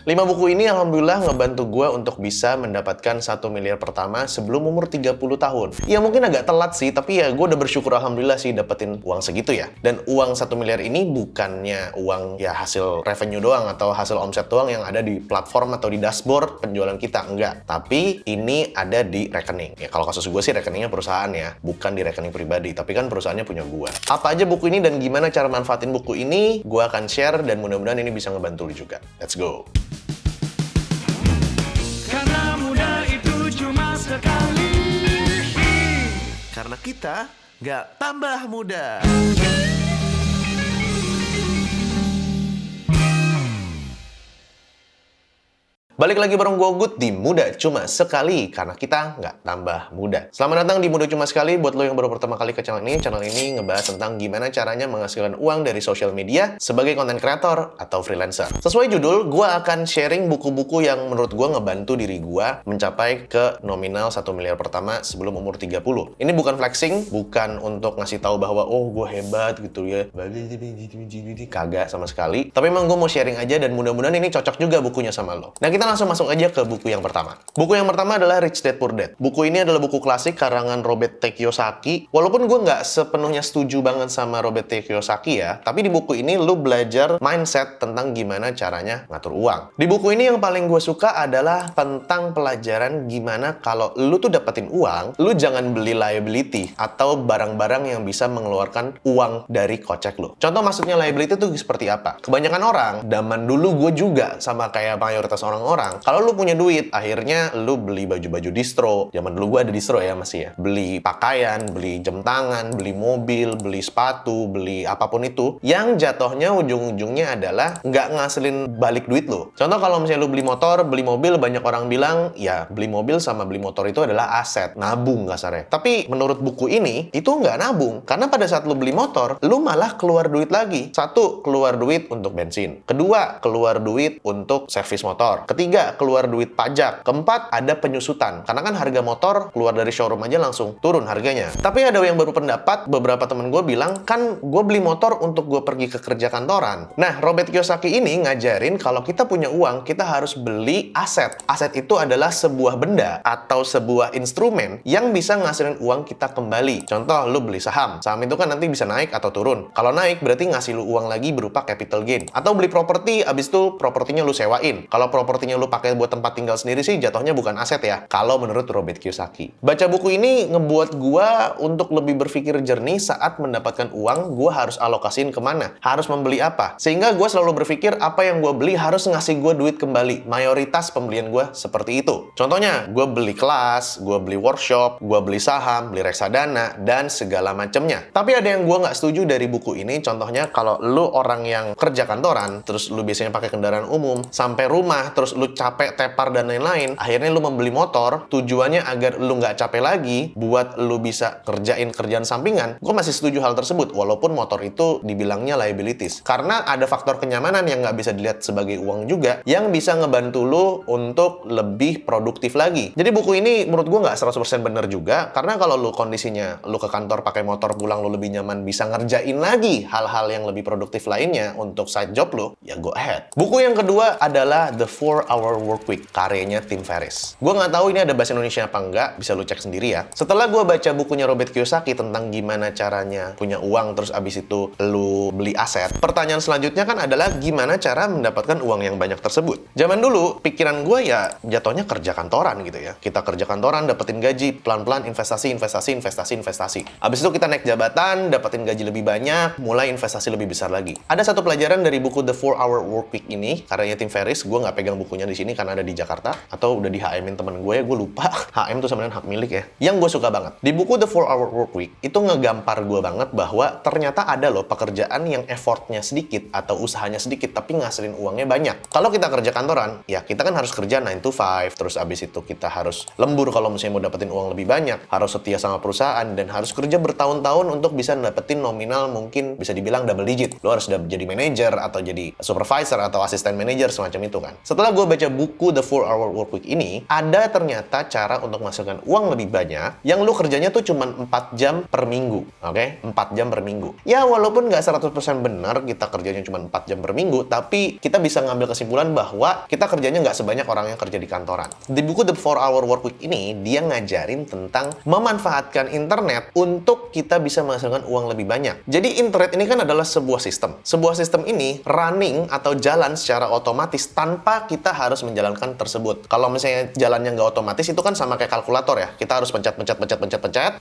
5 buku ini alhamdulillah ngebantu gue untuk bisa mendapatkan 1 miliar pertama sebelum umur 30 tahun. Ya mungkin agak telat sih, tapi ya gue udah bersyukur alhamdulillah sih dapetin uang segitu ya. Dan uang 1 miliar ini bukannya uang ya hasil revenue doang atau hasil omset doang yang ada di platform atau di dashboard penjualan kita, enggak. Tapi ini ada di rekening. Ya kalau kasus gue sih rekeningnya perusahaan ya, bukan di rekening pribadi, tapi kan perusahaannya punya gue. Apa aja buku ini dan gimana cara manfaatin buku ini, gue akan share dan mudah-mudahan ini bisa ngebantu lu juga. Let's go! Karena muda itu cuma sekali. Karena kita nggak tambah muda. Balik lagi bareng gue Gut di Muda Cuma Sekali, karena kita nggak tambah muda. Selamat datang di Muda Cuma Sekali. Buat lo yang baru pertama kali ke channel ini ngebahas tentang gimana caranya menghasilkan uang dari sosial media sebagai content creator atau freelancer. Sesuai judul, gue akan sharing buku-buku yang menurut gue ngebantu diri gue mencapai ke nominal 1 miliar pertama sebelum umur 30. Ini bukan flexing, bukan untuk ngasih tahu bahwa oh gue hebat gitu ya. Kagak sama sekali. Tapi emang gue mau sharing aja dan mudah-mudahan ini cocok juga bukunya sama lo. Nah, kita langsung masuk aja ke buku yang pertama. Buku yang pertama adalah Rich Dad Poor Dad. Buku ini adalah buku klasik karangan Robert T. Kiyosaki. Walaupun gue nggak sepenuhnya setuju banget sama Robert T. Kiyosaki ya, tapi di buku ini lu belajar mindset tentang gimana caranya ngatur uang. Di buku ini yang paling gue suka adalah tentang pelajaran gimana kalau lu tuh dapetin uang, lu jangan beli liability atau barang-barang yang bisa mengeluarkan uang dari kocek lu. Contoh maksudnya liability itu seperti apa? Kebanyakan orang, zaman dulu gue juga sama kayak mayoritas orang-orang, kalau lu punya duit, akhirnya lu beli baju-baju distro. Zaman dulu gue ada distro ya masih ya. Beli pakaian, beli jam tangan, beli mobil, beli sepatu, beli apapun itu. Yang jatuhnya ujung-ujungnya adalah nggak ngasilin balik duit lu. Contoh kalau misalnya lu beli motor, beli mobil, banyak orang bilang, ya beli mobil sama beli motor itu adalah aset, nabung kasarnya. Tapi menurut buku ini, itu nggak nabung. Karena pada saat lu beli motor, lu malah keluar duit lagi. Satu, keluar duit untuk bensin. Kedua, keluar duit untuk servis motor. Ketiga, keluar duit pajak. Keempat, ada penyusutan. Karena kan harga motor keluar dari showroom aja langsung turun harganya. Tapi ada yang baru pendapat, beberapa temen gue bilang, kan gue beli motor untuk gue pergi ke kerja kantoran. Nah, Robert Kiyosaki ini ngajarin kalau kita punya uang, kita harus beli aset. Aset itu adalah sebuah benda atau sebuah instrumen yang bisa ngasilin uang kita kembali. Contoh, lu beli saham. Saham itu kan nanti bisa naik atau turun. Kalau naik, berarti ngasih lu uang lagi berupa capital gain. Atau beli properti, abis itu propertinya lu sewain. Kalau propertinya lu pakai buat tempat tinggal sendiri sih jatuhnya bukan aset ya, kalau menurut Robert Kiyosaki. Baca buku ini ngebuat gua untuk lebih berpikir jernih saat mendapatkan uang, gua harus alokasiin kemana, harus membeli apa. Sehingga gua selalu berpikir apa yang gua beli harus ngasih gua duit kembali. Mayoritas pembelian gua seperti itu. Contohnya, gua beli kelas, gua beli workshop, gua beli saham, beli reksadana, dan segala macamnya. Tapi ada yang gua nggak setuju dari buku ini, contohnya kalau lu orang yang kerja kantoran, terus lu biasanya pakai kendaraan umum, sampai rumah, terus lu capek, tepar, dan lain-lain, akhirnya lu membeli motor, tujuannya agar lu nggak capek lagi, buat lu bisa kerjain kerjaan sampingan. Gue masih setuju hal tersebut, walaupun motor itu dibilangnya liabilities. Karena ada faktor kenyamanan yang nggak bisa dilihat sebagai uang juga, yang bisa ngebantu lu untuk lebih produktif lagi. Jadi buku ini menurut gue nggak 100% bener juga, karena kalau lu kondisinya, lu ke kantor pakai motor, pulang lu lebih nyaman, bisa ngerjain lagi hal-hal yang lebih produktif lainnya untuk side job lu, ya go ahead. Buku yang kedua adalah The 4-Hour Workweek, karyanya Tim Ferriss. Gue nggak tahu ini ada bahasa Indonesia apa enggak, bisa lu cek sendiri ya. Setelah gue baca bukunya Robert Kiyosaki tentang gimana caranya punya uang, terus abis itu lu beli aset, pertanyaan selanjutnya kan adalah gimana cara mendapatkan uang yang banyak tersebut. Zaman dulu, pikiran gue ya jatuhnya kerja kantoran gitu ya. Kita kerja kantoran, dapetin gaji, pelan-pelan investasi. Abis itu kita naik jabatan, dapetin gaji lebih banyak, mulai investasi lebih besar lagi. Ada satu pelajaran dari buku The 4-Hour Workweek ini, karyanya Tim Ferriss. Gue nggak pegang bukunya di sini karena ada di Jakarta, atau udah di HM-in temen gue ya, gue lupa. HM tuh sebenarnya hak milik ya. Yang gue suka banget. Di buku The 4-Hour Workweek, itu ngegampar gue banget bahwa ternyata ada loh pekerjaan yang effortnya sedikit atau usahanya sedikit, tapi ngasilin uangnya banyak. Kalau kita kerja kantoran, ya kita kan harus kerja 9 to 5, terus abis itu kita harus lembur kalau misalnya mau dapetin uang lebih banyak, harus setia sama perusahaan, dan harus kerja bertahun-tahun untuk bisa dapetin nominal mungkin bisa dibilang double digit. Lo harus jadi manajer, atau jadi supervisor, atau asisten manajer, semacam itu kan. Setelah gue gue baca buku The 4-Hour Workweek ini, ada ternyata cara untuk menghasilkan uang lebih banyak yang lu kerjanya tuh cuma 4 jam per minggu. Oke? 4 jam per minggu. Ya, walaupun nggak 100% benar kita kerjanya cuma 4 jam per minggu, tapi kita bisa ngambil kesimpulan bahwa kita kerjanya nggak sebanyak orang yang kerja di kantoran. Di buku The 4-Hour Workweek ini, dia ngajarin tentang memanfaatkan internet untuk kita bisa menghasilkan uang lebih banyak. Jadi internet ini kan adalah sebuah sistem. Sebuah sistem ini running atau jalan secara otomatis tanpa kita harus menjalankan tersebut. Kalau misalnya jalannya nggak otomatis, itu kan sama kayak kalkulator ya. Kita harus pencet,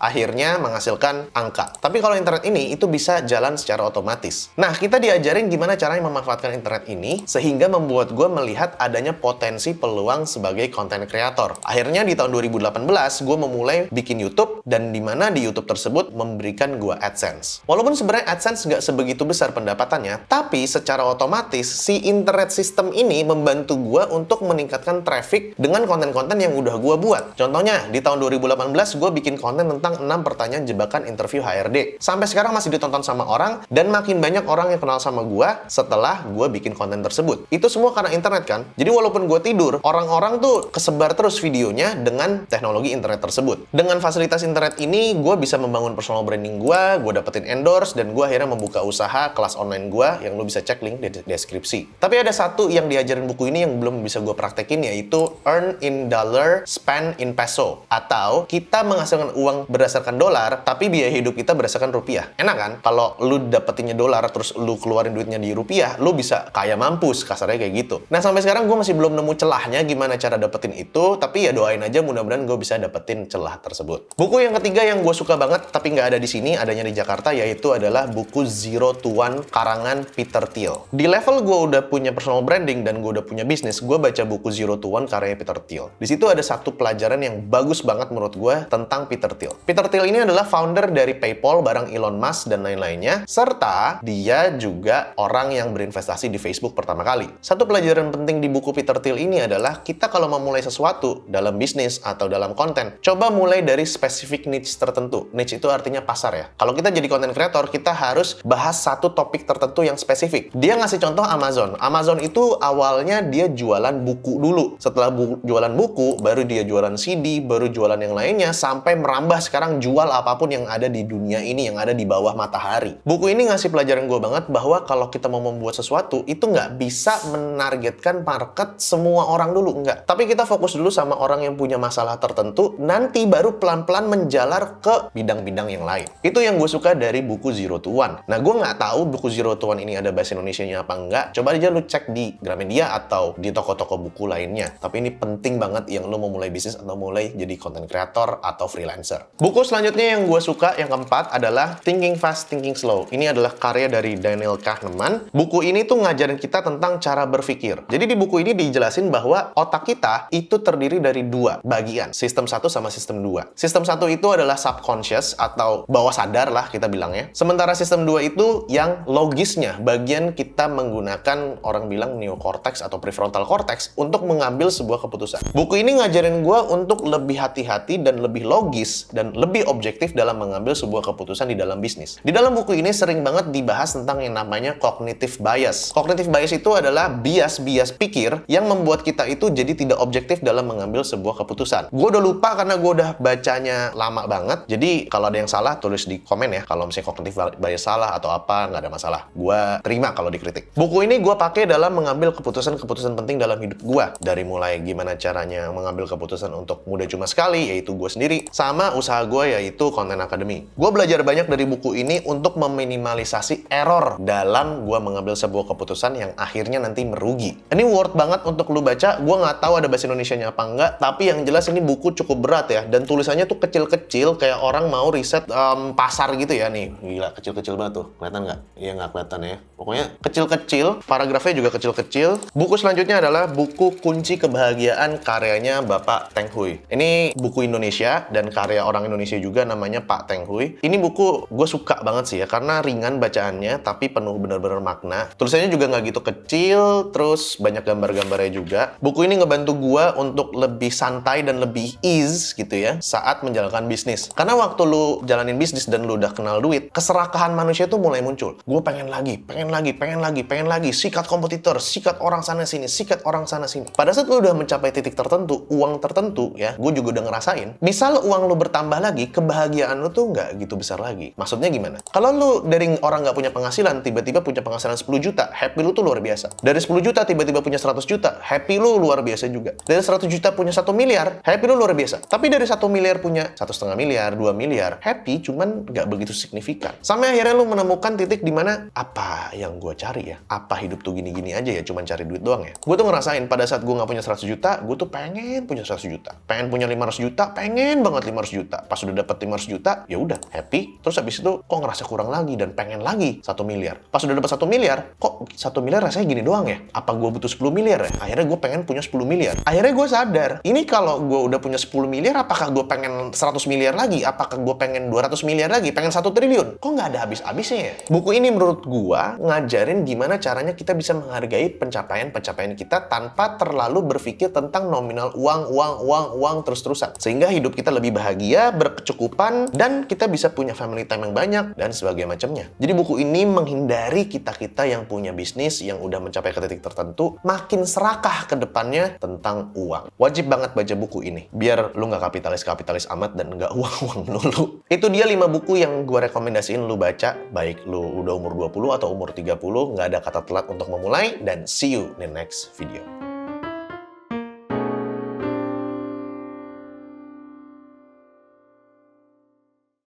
akhirnya menghasilkan angka. Tapi kalau internet ini, itu bisa jalan secara otomatis. Nah, kita diajarin gimana caranya memanfaatkan internet ini, sehingga membuat gue melihat adanya potensi peluang sebagai content creator. Akhirnya di tahun 2018, gue memulai bikin YouTube, dan di mana di YouTube tersebut memberikan gue AdSense. Walaupun sebenarnya AdSense nggak sebegitu besar pendapatannya, tapi secara otomatis si internet system ini membantu gue untuk meningkatkan traffic dengan konten-konten yang udah gue buat. Contohnya, di tahun 2018 gue bikin konten tentang 6 pertanyaan jebakan interview HRD. Sampai sekarang masih ditonton sama orang, dan makin banyak orang yang kenal sama gue setelah gue bikin konten tersebut. Itu semua karena internet kan? Jadi walaupun gue tidur, orang-orang tuh kesebar terus videonya dengan teknologi internet tersebut. Dengan fasilitas internet ini, gue bisa membangun personal branding gue dapetin endorse, dan gue akhirnya membuka usaha kelas online gue yang lo bisa cek link di deskripsi. Tapi ada satu yang diajarin buku ini yang belum bisa gue praktekin, yaitu earn in dollar, spend in peso. Atau kita menghasilkan uang berdasarkan dolar, tapi biaya hidup kita berdasarkan rupiah. Enak kan? Kalau lu dapetinnya dolar, terus lu keluarin duitnya di rupiah, lu bisa kaya mampus, kasarnya kayak gitu. Nah, sampai sekarang gue masih belum nemu celahnya gimana cara dapetin itu, tapi ya doain aja mudah-mudahan gue bisa dapetin celah tersebut. Buku yang ketiga yang gue suka banget, tapi nggak ada di sini, adanya di Jakarta, yaitu adalah buku Zero to One karangan Peter Thiel. Di level gue udah punya personal branding dan gue udah punya bisnis, gue baca buku Zero to One karyanya Peter Thiel. Di situ ada satu pelajaran yang bagus banget menurut gue tentang Peter Thiel. Peter Thiel ini adalah founder dari PayPal bareng Elon Musk dan lain-lainnya, serta dia juga orang yang berinvestasi di Facebook pertama kali. Satu pelajaran penting di buku Peter Thiel ini adalah kita kalau mau mulai sesuatu dalam bisnis atau dalam konten, coba mulai dari spesifik niche tertentu. Niche itu artinya pasar ya. Kalau kita jadi content creator, kita harus bahas satu topik tertentu yang spesifik. Dia ngasih contoh Amazon. Amazon itu awalnya dia jualan buku dulu. Setelah jualan buku, baru dia jualan CD, baru jualan yang lainnya, sampai merambah sekarang jual apapun yang ada di dunia ini, yang ada di bawah matahari. Buku ini ngasih pelajaran gue banget bahwa kalau kita mau membuat sesuatu, itu nggak bisa menargetkan market semua orang dulu, nggak. Tapi kita fokus dulu sama orang yang punya masalah tertentu, nanti baru pelan-pelan menjalar ke bidang-bidang yang lain. Itu yang gue suka dari buku Zero to One. Nah, gue nggak tahu buku Zero to One ini ada bahasa Indonesianya apa enggak. Coba aja lu cek di Gramedia atau di toko-toko buku lainnya. Tapi ini penting banget yang lu mau mulai bisnis atau mulai jadi content creator atau freelancer. Buku selanjutnya yang gue suka, yang keempat, adalah Thinking Fast, Thinking Slow. Ini adalah karya dari Daniel Kahneman. Buku ini tuh ngajarin kita tentang cara berpikir. Jadi di buku ini dijelasin bahwa otak kita itu terdiri dari dua bagian. Sistem 1 sama sistem 2. Sistem 1 itu adalah subconscious atau bawah sadar lah kita bilangnya. Sementara sistem 2 itu yang logisnya, bagian kita menggunakan orang bilang neocortex atau prefrontal cortex untuk mengambil sebuah keputusan. Buku ini ngajarin gue untuk lebih hati-hati dan lebih logis dan lebih objektif dalam mengambil sebuah keputusan di dalam bisnis. Di dalam buku ini sering banget dibahas tentang yang namanya cognitive bias. Cognitive bias itu adalah bias-bias pikir yang membuat kita itu jadi tidak objektif dalam mengambil sebuah keputusan. Gue udah lupa karena gue udah bacanya lama banget. Jadi kalau ada yang salah tulis di komen ya. Kalau misalnya cognitive bias salah atau apa, nggak ada masalah. Gue terima kalau dikritik. Buku ini gue pakai dalam mengambil keputusan-keputusan penting dalam hidup gue. Dari mulai gimana caranya mengambil keputusan untuk muda cuma sekali, yaitu gue sendiri, sama usaha gue yaitu Content Academy. Gue belajar banyak dari buku ini untuk meminimalisasi error dalam gue mengambil sebuah keputusan yang akhirnya nanti merugi. Ini worth banget untuk lu baca. Gue nggak tahu ada bahasa Indonesianya apa enggak, tapi yang jelas ini buku cukup berat ya, dan tulisannya tuh kecil-kecil kayak orang mau riset pasar gitu ya. Nih, gila, kecil-kecil banget tuh. Kelihatan nggak? Iya, nggak kelihatan ya. Pokoknya kecil-kecil, paragrafnya juga kecil-kecil. Buku selanjutnya adalah buku Kunci Kebahagiaan karyanya Bapak Teng Hui. Ini buku Indonesia dan karya orang Indonesia juga, namanya Pak Teng Hui. Ini buku gue suka banget sih ya, karena ringan bacaannya tapi penuh bener-bener makna. Tulisannya juga nggak gitu kecil, terus banyak gambar-gambarnya juga. Buku ini ngebantu gue untuk lebih santai dan lebih ease gitu ya saat menjalankan bisnis. Karena waktu lu jalanin bisnis dan lu udah kenal duit, keserakahan manusia tuh mulai muncul. Gue pengen lagi, sikat kompetitor, sikat orang sana sini, sikat mindset orang sana sini. Pada saat lu udah mencapai titik tertentu, uang tertentu ya, gue juga udah ngerasain, misal uang lu bertambah lagi, kebahagiaan lu tuh nggak gitu besar lagi. Maksudnya gimana? Kalau lu dari orang nggak punya penghasilan, tiba-tiba punya penghasilan 10 juta, happy lu tuh luar biasa. Dari 10 juta tiba-tiba punya 100 juta, happy lu luar biasa juga. Dari 100 juta punya 1 miliar, happy lu luar biasa. Tapi dari 1 miliar punya 1,5 miliar, 2 miliar, happy cuman nggak begitu signifikan. Sampai akhirnya lu menemukan titik di mana apa yang gue cari ya? Apa hidup tuh gini-gini aja ya, cuman cari duit doang ya? Gue tuh ngerasain pada saat gue nggak punya 100 juta, gue tuh pengen punya 100 juta. Pengen punya 500 juta, pengen banget 500 juta. Pas udah dapet 500 juta, ya udah happy. Terus habis itu kok ngerasa kurang lagi dan pengen lagi 1 miliar. Pas udah dapet 1 miliar, kok 1 miliar rasanya gini doang ya? Apa gue butuh 10 miliar ya? Akhirnya gue pengen punya 10 miliar. Akhirnya gue sadar, ini kalau gue udah punya 10 miliar, apakah gue pengen 100 miliar lagi? Apakah gue pengen 200 miliar lagi? Pengen 1 triliun? Kok nggak ada habis-habisnya ya? Buku ini menurut gue ngajarin gimana caranya kita bisa menghargai pencapaian kita tanpa terlalu berpikir tentang nominal uang terus-terusan. Sehingga hidup kita lebih bahagia, berkecukupan, dan kita bisa punya family time yang banyak, dan sebagainya macamnya. Jadi buku ini menghindari kita-kita yang punya bisnis, yang udah mencapai ke titik tertentu, makin serakah ke depannya tentang uang. Wajib banget baca buku ini, biar lu nggak kapitalis amat dan nggak uang dulu. Itu dia 5 buku yang gue rekomendasiin lu baca, baik lu udah umur 20 atau umur 30, nggak ada kata telat untuk memulai, dan see you in the next video.